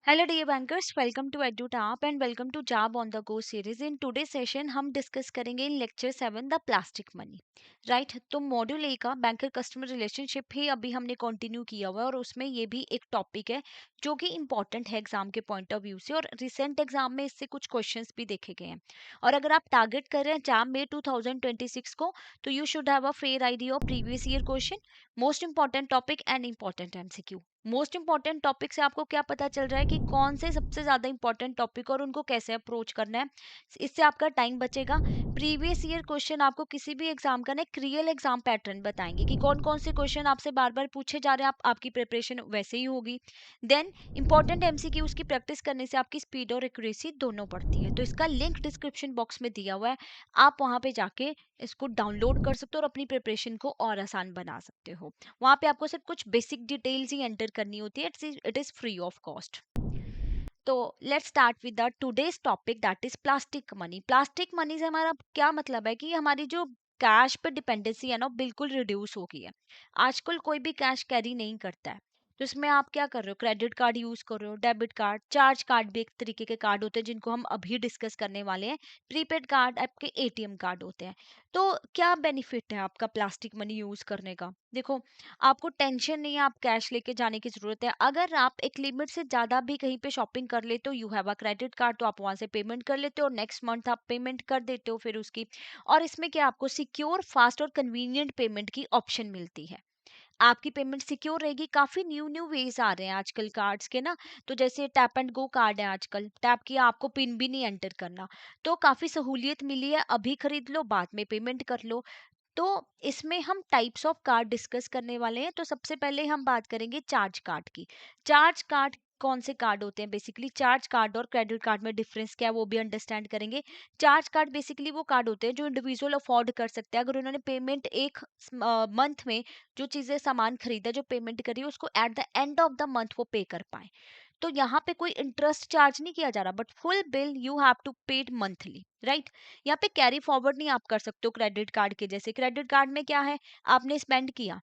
Hello dear bankers, welcome to EduTap and welcome to Job on the Go series. In today's session हम discuss करेंगे in lecture 7 the plastic money right. तो module A का banker customer relationship ही अभी हमने continue किया हुआ है और उसमें ये भी एक टॉपिक है जो कि इंपॉर्टेंट है एग्जाम के पॉइंट ऑफ व्यू से और रिसेंट एग्जाम में इससे कुछ क्वेश्चंस भी देखे गए हैं। और अगर आप टारगेट कर रहे हैं जैम में 2026 को तो you should have a fair idea of previous year question, most important topic and important MCQ. Most important topic से आपको क्या पता चल रहा है कि कौन से सबसे ज्यादा इंपॉर्टेंट टॉपिक और उनको कैसे अप्रोच करना है। इससे आपका टाइम बचेगा। प्रीवियस ईयर क्वेश्चन आपको किसी भी एग्जाम का ना एक रियल एग्जाम पैटर्न बताएंगे कि कौन कौन से क्वेश्चन आपसे बार बार पूछे जा रहे हैं, आपकी प्रिपरेशन वैसे ही होगी। देन इंपॉर्टेंट एमसीक्यूज की प्रैक्टिस करने से आपकी स्पीड और एक्यूरेसी दोनों बढ़ती है। तो इसका लिंक डिस्क्रिप्शन बॉक्स में दिया हुआ है, आप वहां पे जाके इसको डाउनलोड कर सकते हो और अपनी प्रिपरेशन को और आसान बना सकते हो। वहां पे आपको सिर्फ कुछ बेसिक डिटेल्स ही एंटर करनी होती है। It is free of cost. तो let's start with the today's topic that is plastic money. Plastic money से हमारा क्या मतलब है कि हमारी जो कैश पे डिपेंडेंसी है ना बिल्कुल रिड्यूस हो गई है। आजकल कोई भी कैश कैरी नहीं करता है। तो इसमें आप क्या कर रहे हो, क्रेडिट कार्ड यूज कर रहे हो, डेबिट कार्ड, चार्ज कार्ड भी एक तरीके के कार्ड होते हैं जिनको हम अभी डिस्कस करने वाले हैं। प्रीपेड कार्ड आपके एटीएम कार्ड होते हैं। तो क्या बेनिफिट है आपका प्लास्टिक मनी यूज करने का? देखो, आपको टेंशन नहीं है, आप कैश लेके जाने की जरूरत है। अगर आप एक लिमिट से ज्यादा भी कहीं पे शॉपिंग कर लेते हो, you have a credit card, तो आप वहां से पेमेंट कर लेते हो और नेक्स्ट मंथ आप पेमेंट कर देते हो फिर उसकी। और इसमें क्या आपको सिक्योर, फास्ट और कन्वीनियंट पेमेंट की ऑप्शन मिलती है। आपकी पेमेंट सिक्योर रहेगी। काफी न्यू न्यू वेज आ रहे हैं आजकल कार्ड्स के ना। तो जैसे टैप एंड गो कार्ड है, आजकल टैप किया आपको पिन भी नहीं एंटर करना। तो काफी सहूलियत मिली है, अभी खरीद लो बाद में पेमेंट कर लो। तो इसमें हम टाइप्स ऑफ कार्ड डिस्कस करने वाले हैं। तो सबसे पहले हम बात करेंगे चार्ज कार्ड की। चार्ज कार्ड कौन से कार्ड होते हैं? बेसिकली चार्ज कार्ड और क्रेडिट कार्ड में डिफरेंस क्या है वो भी अंडरस्टैंड करेंगे। चार्ज कार्ड बेसिकली वो कार्ड होते हैं जो इंडिविजुअल अफोर्ड कर सकते हैं। अगर उन्होंने पेमेंट एक मंथ में जो चीजें सामान खरीदा, जो पेमेंट करी, उसको at the end of the month वो पे कर पाए। तो यहाँ पे कोई इंटरेस्ट चार्ज नहीं किया जा रहा, but full bill you have to paid monthly, right. यहाँ पे कैरी फॉरवर्ड नहीं आप कर सकते हो क्रेडिट कार्ड के जैसे। क्रेडिट कार्ड में क्या है, आपने स्पेंड किया,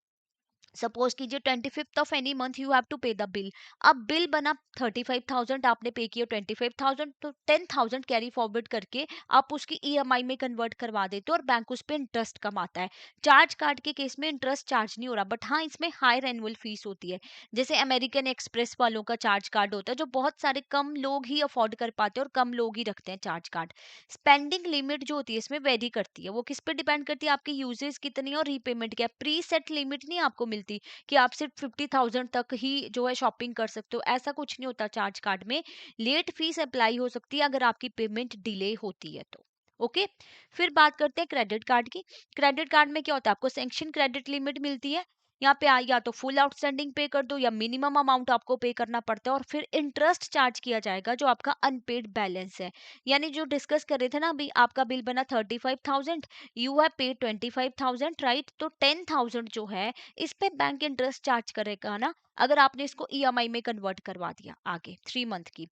सपोज कीजिए 25th of any month you have to pay the bill. अब बिल बना 35,000, आपने पे किया 25,000, तो 10,000 कैरी फॉरवर्ड करके आप उसकी ईएमआई में कन्वर्ट करवा देते हो और बैंक उस पर इंटरेस्ट कमाता है। चार्ज कार्ड के केस में इंटरेस्ट चार्ज नहीं हो रहा, बट हाँ इसमें हायर एनुअल फीस होती है। जैसे अमेरिकन एक्सप्रेस वालों का चार्ज कार्ड होता है जो बहुत सारे कम लोग ही अफोर्ड कर पाते हैं और कम लोग ही रखते हैं चार्ज कार्ड। स्पेंडिंग लिमिट जो होती है इसमें वेरी करती है, वो किस पे डिपेंड करती है, आपकी यूजेस कितनी और रीपेमेंट क्या। प्री सेट लिमिट नहीं आपको मिलती कि आप सिर्फ 50,000 तक ही जो है शॉपिंग कर सकते हो, ऐसा कुछ नहीं होता चार्ज कार्ड में। लेट फीस अप्लाई हो सकती है अगर आपकी पेमेंट डिले होती है तो। ओके, फिर बात करते हैं क्रेडिट कार्ड की। क्रेडिट कार्ड में क्या होता है, आपको सैंक्शन क्रेडिट लिमिट मिलती है। यहाँ पे या तो फुल आउटस्टैंडिंग पे कर दो या मिनिमम अमाउंट आपको पे करना पड़ता है और फिर इंटरेस्ट चार्ज किया जाएगा जो आपका अनपेड बैलेंस है। यानी जो डिस्कस कर रहे थे ना अभी, आपका बिल बना 35,000, यू हैव पेड 25,000, राइट। तो 10,000 जो है इस पे बैंक इंटरेस्ट चार्ज करेगा ना, अगर आपने इसको ईएमआई में कन्वर्ट करवा दिया आगे 3 मंथ की।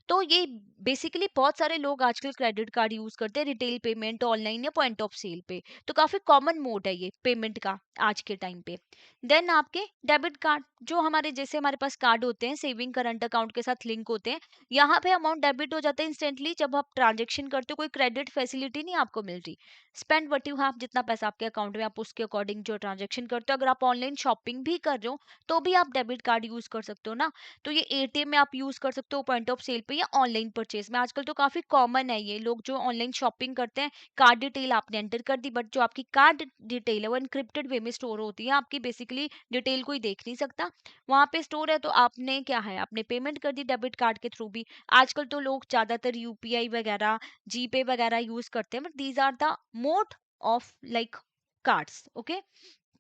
तो ये बेसिकली बहुत सारे लोग आजकल क्रेडिट कार्ड यूज करते हैं रिटेल पेमेंट, ऑनलाइन या पॉइंट ऑफ सेल पे। तो काफी कॉमन मोड है ये पेमेंट का आज के टाइम पे। देन आपके डेबिट कार्ड, जो हमारे जैसे हमारे पास कार्ड होते हैं सेविंग करंट अकाउंट के साथ लिंक होते हैं। यहाँ पे अमाउंट डेबिट हो जाता है इंस्टेंटली जब आप ट्रांजेक्शन करते हो, कोई क्रेडिट फैसिलिटी नहीं आपको मिल रही। स्पेंड व्हाट यू हैव, जितना पैसा आपके अकाउंट में आप उसके अकॉर्डिंग जो ट्रांजेक्शन करते हो। अगर आप ऑनलाइन शॉपिंग भी कर रहे हो तो भी आप डेबिट कार्ड यूज कर सकते हो ना। तो ये एटीएम में आप यूज कर सकते हो, पॉइंट ऑफ सेल पे या ऑनलाइन परचेज में। आजकल तो काफी कॉमन है ये, लोग जो ऑनलाइन शॉपिंग करते हैं कार्ड डिटेल आपने एंटर कर दी, बट जो आपकी कार्ड डिटेल है वो इनक्रिप्टेड वे में स्टोर होती है, आपकी बेसिकली डिटेल कोई देख नहीं सकता। वहां पे स्टोर है तो आपने क्या है, आपने पेमेंट कर दी डेबिट कार्ड के थ्रू भी। आजकल तो लोग ज्यादातर यूपीआई वगैरह, जीपे वगैरह यूज करते हैं, but these are the mode of like cards, okay,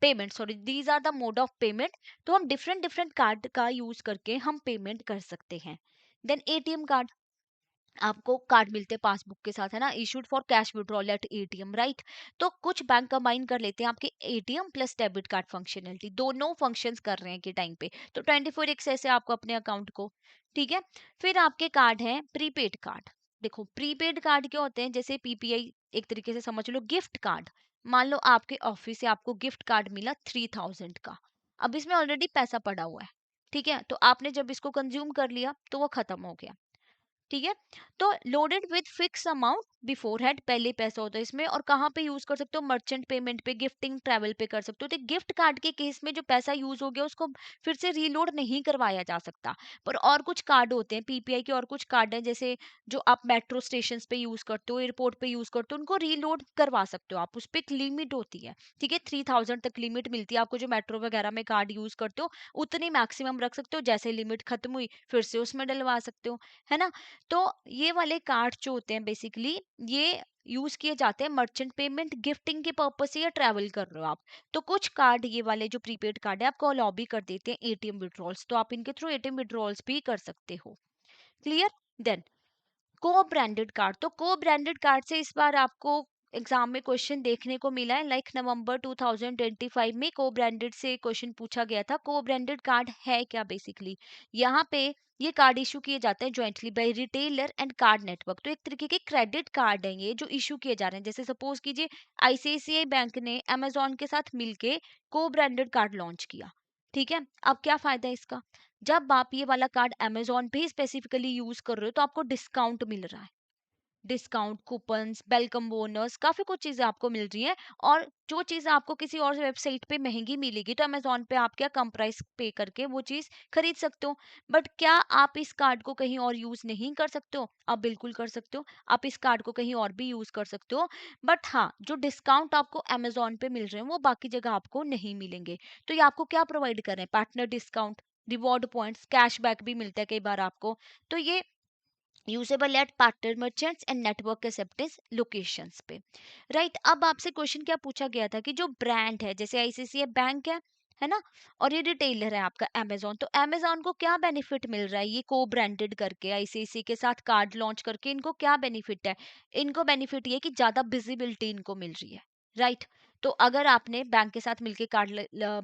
payment, sorry, these are the mode of payment. तो हम डिफरेंट डिफरेंट कार्ड का यूज करके हम पेमेंट कर सकते हैं। देन एटीएम कार्ड, आपको कार्ड मिलते हैं पासबुक के साथ, है ना, issued for cash withdrawal at ATM, right. तो कुछ बैंक कंबाइन कर लेते हैं आपके ATM plus debit card functionality, दोनों फंक्शंस कर रहे हैं के टाइम पे। तो 24 एक्सेस है आपको अपने अकाउंट को, ठीक है। फिर आपके कार्ड हैं प्रीपेड कार्ड। देखो प्रीपेड कार्ड क्या होते हैं, जैसे पीपीआई एक तरीके से समझ लो गिफ्ट कार्ड। मान लो आपके ऑफिस से आपको गिफ्ट कार्ड मिला 3,000 का, अब इसमें ऑलरेडी पैसा पड़ा हुआ है, ठीक है, तो आपने जब इसको कंज्यूम कर लिया तो वो खत्म हो गया। ठीक है, तो loaded with fix amount before had पहले पैसा होता है इसमें। और कहाँ पे यूज कर सकते हो? मर्चेंट पेमेंट पे, गिफ्टिंग, ट्रैवल पे कर सकते हो। तो गिफ्ट कार्ड के केस में जो पैसा यूज हो गया उसको फिर से रीलोड नहीं करवाया जा सकता। पर और कुछ कार्ड होते हैं, पीपीआई के और कुछ कार्ड हैं, जैसे जो आप मेट्रो स्टेशन पे यूज करते हो, एयरपोर्ट पे यूज करते हो, उनको रीलोड करवा सकते हो आप। उस पर एक लिमिट होती है, ठीक है, 3000 तक लिमिट मिलती है आपको। जो मेट्रो वगैरह में कार्ड यूज करते हो उतनी मैक्सिमम रख सकते हो, जैसे लिमिट खत्म हुई फिर से उसमें डलवा सकते हो, है ना। तो ये वाले कार्ड जो होते हैं बेसिकली ये यूज किए जाते हैं मर्चेंट पेमेंट, गिफ्टिंग के पर्पज से, या ट्रैवल कर रहे हो आप। तो कुछ कार्ड ये वाले जो प्रीपेड कार्ड है आपको अलाउ भी कर देते हैं एटीएम विड्रॉल्स, तो आप इनके थ्रू एटीएम विड्रॉल्स भी कर सकते हो। क्लियर? देन को ब्रांडेड कार्ड। तो को ब्रांडेड कार्ड से इस बार आपको एग्जाम में क्वेश्चन देखने को मिला है। लाइक नवंबर 2025 में को ब्रांडेड से क्वेश्चन पूछा गया था। को ब्रांडेड कार्ड है क्या? बेसिकली यहाँ पे ये कार्ड इशू किए जाते हैं jointly by retailer and card network. तो एक तरीके के क्रेडिट कार्ड है ये जो इशू किए जा रहे हैं। जैसे सपोज कीजिए आईसीआईसीआई बैंक ने अमेजोन के साथ मिलके को ब्रांडेड कार्ड लॉन्च किया। ठीक है, अब क्या फायदा है इसका? जब आप ये वाला कार्ड अमेजोन पे स्पेसिफिकली यूज कर रहे हो तो आपको डिस्काउंट मिल रहा है। डिस्काउंट, कूपन्स, वेलकम बोनस, काफी कुछ चीजें आपको मिल रही हैं। और जो चीज आपको किसी और वेबसाइट पे महंगी मिलेगी तो अमेजोन पे आप क्या कम प्राइस पे करके वो चीज खरीद सकते हो। बट क्या आप इस कार्ड को कहीं और यूज नहीं कर सकते हो? आप बिल्कुल कर सकते हो। आप इस कार्ड को कहीं और भी यूज कर सकते हो। बट हाँ, जो डिस्काउंट आपको अमेजोन पे मिल रहे हैं वो बाकी जगह आपको नहीं मिलेंगे। तो ये आपको क्या प्रोवाइड कर रहे हैं? Partner discount, reward points, cashback भी मिलता है कई बार आपको। तो ये usable at partner merchants and network acceptance locations पे। राइट, अब आपसे क्वेश्चन क्या पूछा गया था कि जो ब्रांड है जैसे आईसीआईसीआई बैंक है ना, और ये रिटेलर है आपका अमेजोन, तो अमेजोन को क्या बेनिफिट मिल रहा है ये को ब्रांडेड करके आईसीआईसीआई के साथ कार्ड लॉन्च करके? इनको क्या बेनिफिट है? इनको बेनिफिट ये कि ज्यादा विजिबिलिटी इनको मिल रही है। राइट, तो अगर आपने बैंक के साथ मिलके कार्ड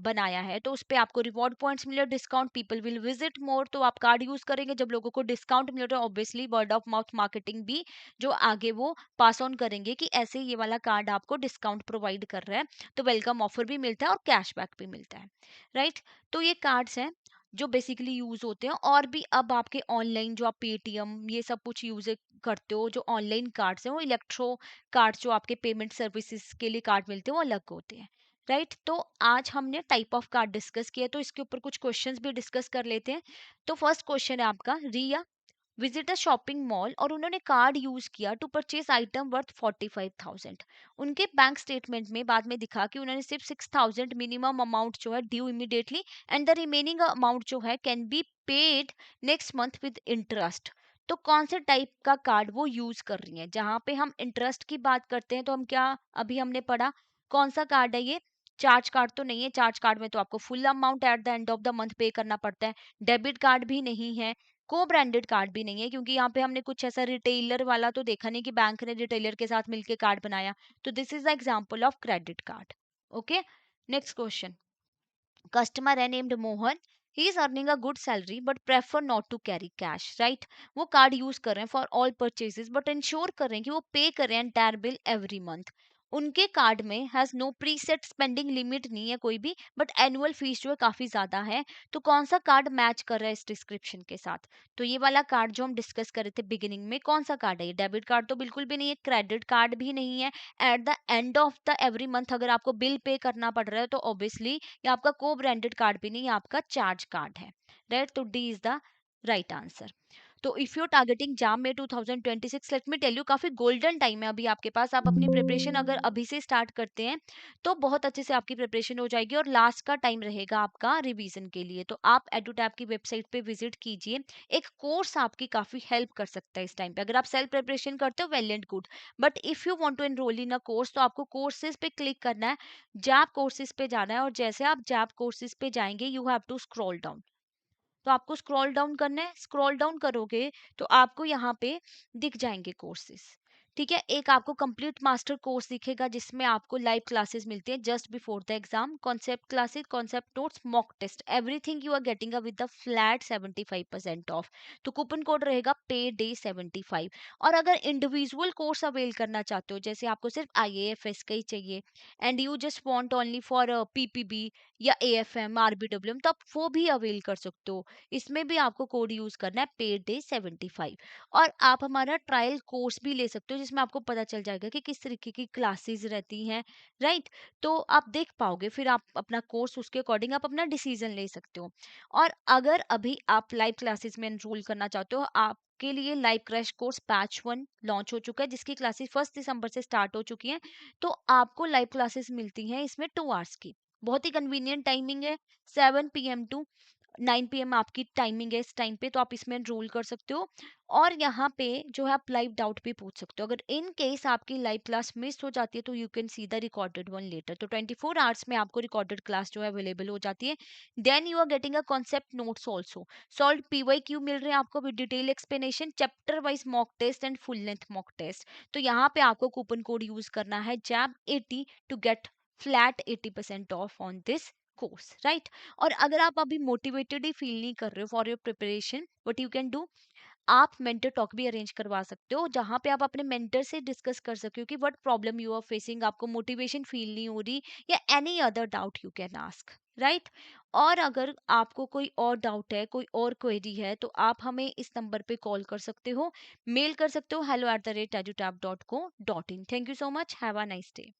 बनाया है तो उस पे आपको रिवॉर्ड पॉइंट्स मिले, डिस्काउंट, पीपल विल विजिट मोर। तो आप कार्ड यूज करेंगे, जब लोगों को डिस्काउंट मिल रहा है obviously word of mouth marketing भी जो आगे वो पास ऑन करेंगे कि ऐसे ये वाला कार्ड आपको डिस्काउंट प्रोवाइड कर रहा है। तो वेलकम ऑफर भी मिलता है और कैशबैक भी मिलता है। राइट, तो ये कार्ड्स हैं जो बेसिकली यूज होते हैं। और भी अब आपके ऑनलाइन जो आप पेटीएम ये सब कुछ यूज करते हो, जो ऑनलाइन कार्ड्स हैं वो इलेक्ट्रो कार्ड, जो आपके पेमेंट सर्विसेज के लिए कार्ड मिलते हैं वो अलग होते हैं। राइट, तो आज हमने टाइप ऑफ कार्ड डिस्कस किया, तो इसके ऊपर कुछ क्वेश्चंस भी डिस्कस कर लेते हैं। तो फर्स्ट क्वेश्चन है आपका, रिया विजिट अ शॉपिंग मॉल और उन्होंने कार्ड यूज किया टू परचेज आइटम वर्थ 45,000। उनके बैंक स्टेटमेंट में बाद में दिखा कि उन्होंने सिर्फ 6,000 मिनिमम अमाउंट जो है due immediately and the remaining amount जो है can be paid next month with interest. तो कौन से टाइप का कार्ड वो यूज कर रही हैं? जहां पे हम इंटरेस्ट की बात करते हैं तो हम क्या अभी हमने पढ़ा, कौन सा कार्ड है ये? चार्ज कार्ड तो नहीं है। चार्ज कार्ड में तो आपको full amount at the end of the month पे करना पड़ता है। डेबिट कार्ड भी नहीं है, को ब्रांडेड कार्ड भी नहीं है, क्योंकि यहाँ पे हमने कुछ ऐसा रिटेलर वाला तो देखा नहीं कि बैंक ने रिटेलर के साथ मिलके कार्ड बनाया। तो this is the example of credit card. Okay, next question, customer है named Mohan, he is earning a good salary but prefer not to carry cash। Right, वो कार्ड यूज कर रहे हैं for all purchases but ensure कर रहे हैं कि वो पे कर रहे हैं एंटायर बिल एवरी मंथ। उनके कार्ड में has no preset spending limit नहीं है कोई भी, बट एनुअल फीस जो है काफी ज्यादा है। तो कौन सा कार्ड मैच कर रहा है इस डिस्क्रिप्शन के साथ? तो ये वाला कार्ड जो हम डिस्कस कर रहे थे बिगिनिंग में, कौन सा कार्ड है ये? डेबिट कार्ड तो बिल्कुल भी नहीं है, क्रेडिट कार्ड भी नहीं है। At the end of the every month अगर आपको बिल पे करना पड़ रहा है तो ऑब्वियसली ये आपका को ब्रांडेड कार्ड भी नहीं, ये आपका चार्ज कार्ड है। राइट, तो D is the right answer. तो इफ यू टारगेटिंग जाम में 2026, लेट मी टेल यू काफी गोल्डन टाइम है अभी आपके पास। आप अपनी प्रिपरेशन अगर अभी से स्टार्ट करते हैं तो बहुत अच्छे से आपकी प्रिपरेशन हो जाएगी और लास्ट का टाइम रहेगा आपका रिवीजन के लिए। तो आप एडुटैब की वेबसाइट पे विजिट कीजिए, एक कोर्स आपकी काफी हेल्प कर सकता है इस टाइम पे। अगर आप सेल्फ प्रिपरेशन करते हो well and good, but if you want to enrol in a course तो आपको कोर्सेज पे क्लिक करना है, जैप कोर्सेज पे जाना है, और जैसे आप जैप कोर्सेज पे जाएंगे you have to scroll down. तो आपको स्क्रॉल डाउन करना है, स्क्रॉल डाउन करोगे तो आपको यहाँ पे दिख जाएंगे कोर्सेज। ठीक है, एक आपको कंप्लीट मास्टर कोर्स दिखेगा जिसमें आपको लाइव क्लासेस मिलती है just before the exam, concept classes, concept notes, mock test, everything you are getting with the flat 75% off. तो कूपन कोड रहेगा पे डे 75। और अगर इंडिविजुअल कोर्स अवेल करना चाहते हो, जैसे आपको सिर्फ आईएएफएस का ही चाहिए and you just want only for PPB या AFM, RBWM, तो आप वो भी अवेल कर सकते हो। इसमें भी आपको कोड यूज़ करना है पेड डे 75। और आप हमारा ट्रायल कोर्स भी ले सकते हो जिसमें आपको पता चल जाएगा कि किस तरीके की क्लासेस रहती हैं, राइट? तो आप देख पाओगे, फिर आप अपना कोर्स उसके अकॉर्डिंग आप अपना डिसीजन ले सकते हो। और अगर अभी आप लाइव क्लासेस में एनरोल करना चाहते हो, आपके लिए live crash course batch 1 launch हो चुका है जिसकी क्लासेस 1 दिसंबर से स्टार्ट हो चुकी हैं। तो आपको लाइव क्लासेस मिलती हैं इसमें 2 आवर्स की। बहुत ही कन्वीनियंट टाइमिंग है, 7 पीएम टू 9 पीएम आपकी टाइमिंग है इस टाइम पे, तो आप इसमें एनरोल कर सकते हो। और यहाँ पे जो है आप लाइव डाउट भी पूछ सकते हो। अगर इन केस आपकी लाइव क्लास मिस हो जाती है तो you can see the recorded one later. तो 24 आवर्स में आपको रिकॉर्डेड क्लास जो है अवेलेबल हो जाती है। Then you are getting a concept notes also, solve PYQ मिल रहे हैं आपको with detail explanation, chapter wise mock test and full length mock test. तो यहाँ पे आपको कूपन कोड यूज करना है JAB80 to get flat 80% off on this course, right? और अगर आप अभी मोटिवेटेड ही फील नहीं कर रहे हो for your preparation, what you can do, आप मेंटर टॉक भी अरेंज करवा सकते हो जहां पे आप अपने मेंटर से डिस्कस कर सकते हो कि what problem you are facing, आपको मोटिवेशन फील नहीं हो रही, या any other doubt you can ask, right? और अगर आपको कोई और डाउट है, कोई और क्वेरी है, तो आप हमें इस नंबर पे कॉल कर सकते हो, मेल कर सकते हो hello@edutap.co.in। Thank you so much, have a nice day.